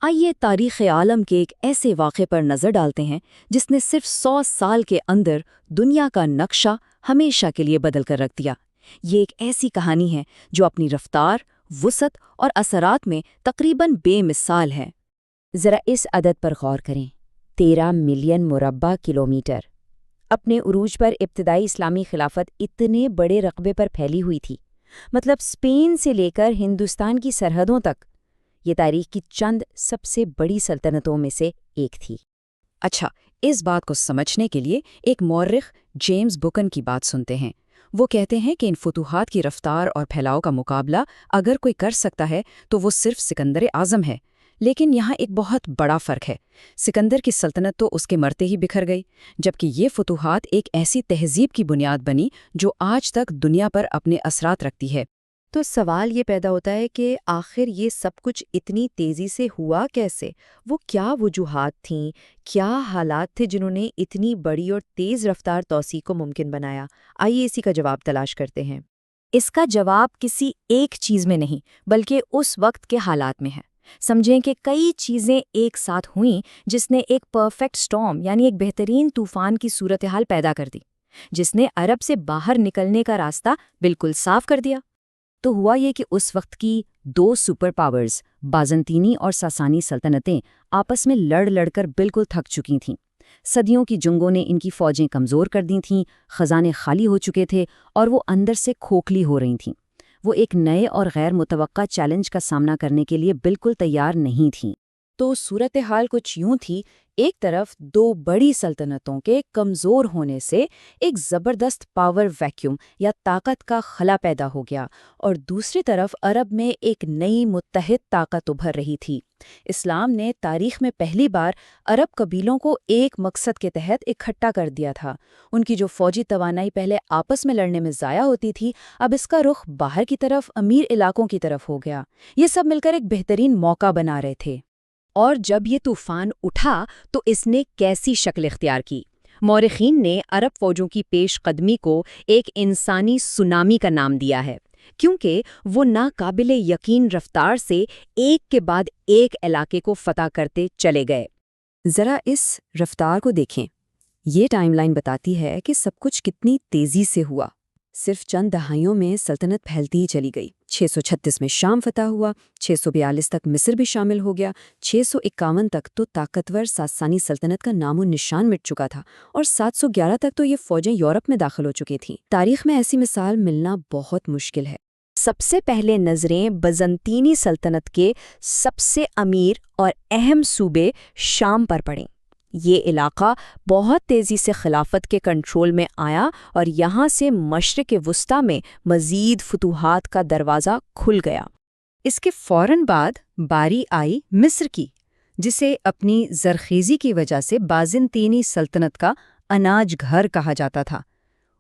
آئیے تاریخ عالم کے ایک ایسے واقعے پر نظر ڈالتے ہیں جس نے صرف 100 سال کے اندر دنیا کا نقشہ ہمیشہ کے لیے بدل کر رکھ دیا۔ یہ ایک ایسی کہانی ہے جو اپنی رفتار، وسعت اور اثرات میں تقریباً بے مثال ہے۔ ذرا اس عدد پر غور کریں، 13 ملین مربع کلومیٹر۔ اپنے عروج پر ابتدائی اسلامی خلافت اتنے بڑے رقبے پر پھیلی ہوئی تھی، مطلب اسپین سے لے کر ہندوستان کی سرحدوں تک۔ یہ تاریخ کی چند سب سے بڑی سلطنتوں میں سے ایک تھی۔ اچھا، اس بات کو سمجھنے کے لیے ایک مورخ جیمز بکن کی بات سنتے ہیں۔ وہ کہتے ہیں کہ ان فتوحات کی رفتار اور پھیلاؤ کا مقابلہ اگر کوئی کر سکتا ہے تو وہ صرف سکندر اعظم ہے۔ لیکن یہاں ایک بہت بڑا فرق ہے۔ سکندر کی سلطنت تو اس کے مرتے ہی بکھر گئی، جبکہ یہ فتوحات ایک ایسی تہذیب کی بنیاد بنی جو آج تک دنیا پر اپنے اثرات رکھتی ہے۔ تو سوال یہ پیدا ہوتا ہے کہ آخر یہ سب کچھ اتنی تیزی سے ہوا کیسے؟ وہ کیا وجوہات تھیں، کیا حالات تھے جنہوں نے اتنی بڑی اور تیز رفتار توسیع کو ممکن بنایا؟ آئیے اسی کا جواب تلاش کرتے ہیں۔ اس کا جواب کسی ایک چیز میں نہیں، بلکہ اس وقت کے حالات میں ہے۔ سمجھیں کہ کئی چیزیں ایک ساتھ ہوئیں جس نے ایک پرفیکٹ سٹارم یعنی ایک بہترین طوفان کی صورتحال پیدا کر دی، جس نے عرب سے باہر نکلنے کا راستہ بالکل صاف کر دیا۔ تو ہوا یہ کہ اس وقت کی دو سپر پاورز بازنطینی اور ساسانی سلطنتیں آپس میں لڑ لڑ کر بالکل تھک چکی تھیں۔ صدیوں کی جنگوں نے ان کی فوجیں کمزور کر دی تھیں، خزانے خالی ہو چکے تھے اور وہ اندر سے کھوکھلی ہو رہی تھیں۔ وہ ایک نئے اور غیر متوقع چیلنج کا سامنا کرنے کے لیے بالکل تیار نہیں تھیں۔ تو صورتحال کچھ یوں تھی، ایک طرف دو بڑی سلطنتوں کے کمزور ہونے سے ایک زبردست پاور ویکیوم یا طاقت کا خلا پیدا ہو گیا، اور دوسری طرف عرب میں ایک نئی متحد طاقت ابھر رہی تھی۔ اسلام نے تاریخ میں پہلی بار عرب قبیلوں کو ایک مقصد کے تحت اکٹھا کر دیا تھا۔ ان کی جو فوجی توانائی پہلے آپس میں لڑنے میں ضائع ہوتی تھی، اب اس کا رخ باہر کی طرف، امیر علاقوں کی طرف ہو گیا۔ یہ سب مل کر ایک بہترین موقع بنا رہے تھے۔ اور جب یہ طوفان اٹھا تو اس نے کیسی شکل اختیار کی؟ مورخین نے عرب فوجوں کی پیش قدمی کو ایک انسانی سونامی کا نام دیا ہے، کیونکہ وہ ناقابل یقین رفتار سے ایک کے بعد ایک علاقے کو فتح کرتے چلے گئے۔ ذرا اس رفتار کو دیکھیں۔ یہ ٹائم لائن بتاتی ہے کہ سب کچھ کتنی تیزی سے ہوا۔ صرف چند دہائیوں میں سلطنت پھیلتی ہی چلی گئی۔ 636 میں شام فتح ہوا، 642 تک مصر بھی شامل ہو گیا، 651 تک تو طاقتور ساسانی سلطنت کا نام و نشان مٹ چکا تھا، اور 711 تک تو یہ فوجیں یورپ میں داخل ہو چکی تھیں۔ تاریخ میں ایسی مثال ملنا بہت مشکل ہے۔ سب سے پہلے نظریں بازنطینی سلطنت کے سب سے امیر اور اہم صوبے شام پر پڑیں۔ یہ علاقہ بہت تیزی سے خلافت کے کنٹرول میں آیا اور یہاں سے مشرق وسطیٰ میں مزید فتوحات کا دروازہ کھل گیا۔ اس کے فوراً بعد باری آئی مصر کی، جسے اپنی زرخیزی کی وجہ سے بازنطینی سلطنت کا اناج گھر کہا جاتا تھا۔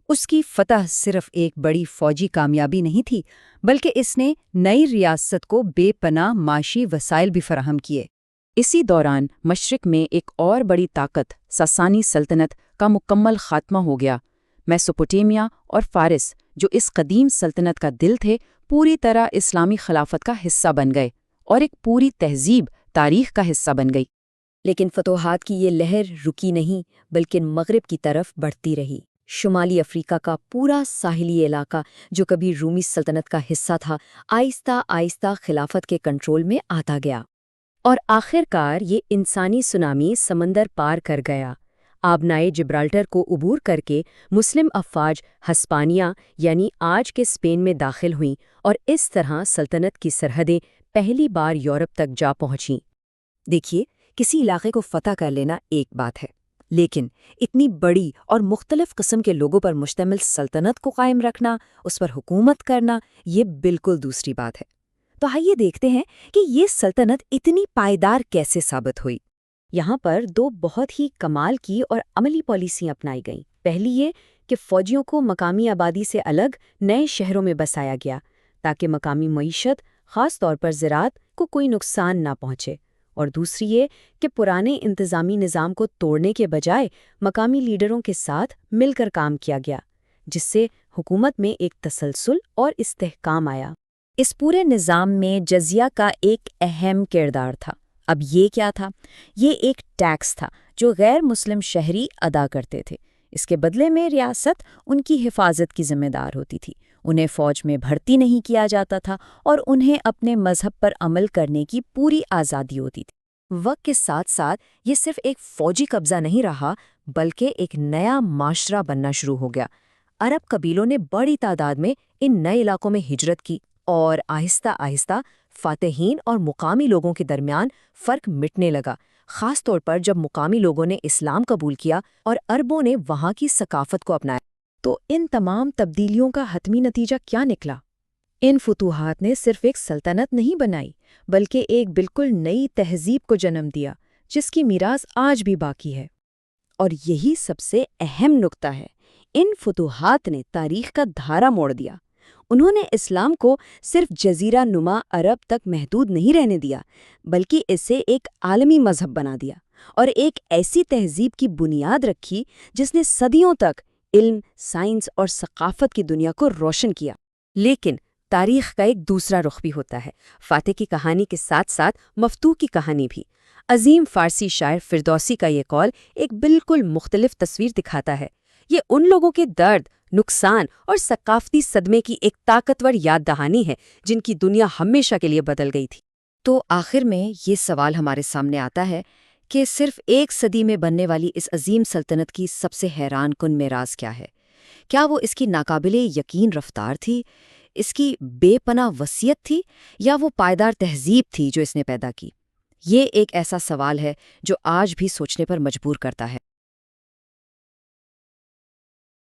اس کی فتح صرف ایک بڑی فوجی کامیابی نہیں تھی، بلکہ اس نے نئی ریاست کو بے پناہ معاشی وسائل بھی فراہم کیے۔ اسی دوران مشرق میں ایک اور بڑی طاقت ساسانی سلطنت کا مکمل خاتمہ ہو گیا۔ میسوپوٹیمیا اور فارس، جو اس قدیم سلطنت کا دل تھے، پوری طرح اسلامی خلافت کا حصہ بن گئے اور ایک پوری تہذیب تاریخ کا حصہ بن گئی۔ لیکن فتوحات کی یہ لہر رکی نہیں، بلکہ مغرب کی طرف بڑھتی رہی۔ شمالی افریقہ کا پورا ساحلی علاقہ جو کبھی رومی سلطنت کا حصہ تھا، آہستہ آہستہ خلافت کے کنٹرول میں آتا گیا۔ اور آخر کار یہ انسانی سونامی سمندر پار کر گیا۔ آبنائے جبرالٹر کو عبور کر کے مسلم افواج ہسپانیہ یعنی آج کے اسپین میں داخل ہوئیں، اور اس طرح سلطنت کی سرحدیں پہلی بار یورپ تک جا پہنچیں۔ دیکھیے، کسی علاقے کو فتح کر لینا ایک بات ہے، لیکن اتنی بڑی اور مختلف قسم کے لوگوں پر مشتمل سلطنت کو قائم رکھنا، اس پر حکومت کرنا، یہ بالکل دوسری بات ہے۔ تو آئیے دیکھتے ہیں کہ یہ سلطنت اتنی پائیدار کیسے ثابت ہوئی۔ یہاں پر دو بہت ہی کمال کی اور عملی پالیسیاں اپنائی گئیں۔ پہلی یہ کہ فوجیوں کو مقامی آبادی سے الگ نئے شہروں میں بسایا گیا تاکہ مقامی معیشت، خاص طور پر زراعت کو کوئی نقصان نہ پہنچے، اور دوسری یہ کہ پرانے انتظامی نظام کو توڑنے کے بجائے مقامی لیڈروں کے ساتھ مل کر کام کیا گیا، جس سے حکومت میں ایک تسلسل اور استحکام آیا۔ اس پورے نظام میں جزیہ کا ایک اہم کردار تھا۔ اب یہ کیا تھا؟ یہ ایک ٹیکس تھا جو غیر مسلم شہری ادا کرتے تھے۔ اس کے بدلے میں ریاست ان کی حفاظت کی ذمہ دار ہوتی تھی۔ انہیں فوج میں بھرتی نہیں کیا جاتا تھا اور انہیں اپنے مذہب پر عمل کرنے کی پوری آزادی ہوتی تھی۔ وقت کے ساتھ ساتھ یہ صرف ایک فوجی قبضہ نہیں رہا بلکہ ایک نیا معاشرہ بننا شروع ہو گیا۔ عرب قبیلوں نے بڑی تعداد میں ان نئے علاقوں میں ہجرت کی اور آہستہ آہستہ فاتحین اور مقامی لوگوں کے درمیان فرق مٹنے لگا، خاص طور پر جب مقامی لوگوں نے اسلام قبول کیا اور عربوں نے وہاں کی ثقافت کو اپنایا۔ تو ان تمام تبدیلیوں کا حتمی نتیجہ کیا نکلا؟ ان فتوحات نے صرف ایک سلطنت نہیں بنائی بلکہ ایک بالکل نئی تہذیب کو جنم دیا جس کی میراث آج بھی باقی ہے۔ اور یہی سب سے اہم نکتہ ہے، ان فتوحات نے تاریخ کا دھارا موڑ دیا۔ انہوں نے اسلام کو صرف جزیرہ نما عرب تک محدود نہیں رہنے دیا بلکہ اسے ایک عالمی مذہب بنا دیا اور ایک ایسی تہذیب کی بنیاد رکھی جس نے صدیوں تک علم، سائنس اور ثقافت کی دنیا کو روشن کیا۔ لیکن تاریخ کا ایک دوسرا رخ بھی ہوتا ہے، فاتح کی کہانی کے ساتھ ساتھ مفتوح کی کہانی بھی۔ عظیم فارسی شاعر فردوسی کا یہ قول ایک بالکل مختلف تصویر دکھاتا ہے۔ یہ ان لوگوں کے درد، نقصان اور ثقافتی صدمے کی ایک طاقتور یاد دہانی ہے جن کی دنیا ہمیشہ کے لیے بدل گئی تھی۔ تو آخر میں یہ سوال ہمارے سامنے آتا ہے کہ صرف ایک صدی میں بننے والی اس عظیم سلطنت کی سب سے حیران کن میراث کیا ہے؟ کیا وہ اس کی ناقابل یقین رفتار تھی، اس کی بے پناہ وصیت تھی، یا وہ پائیدار تہذیب تھی جو اس نے پیدا کی؟ یہ ایک ایسا سوال ہے جو آج بھی سوچنے پر مجبور کرتا ہے۔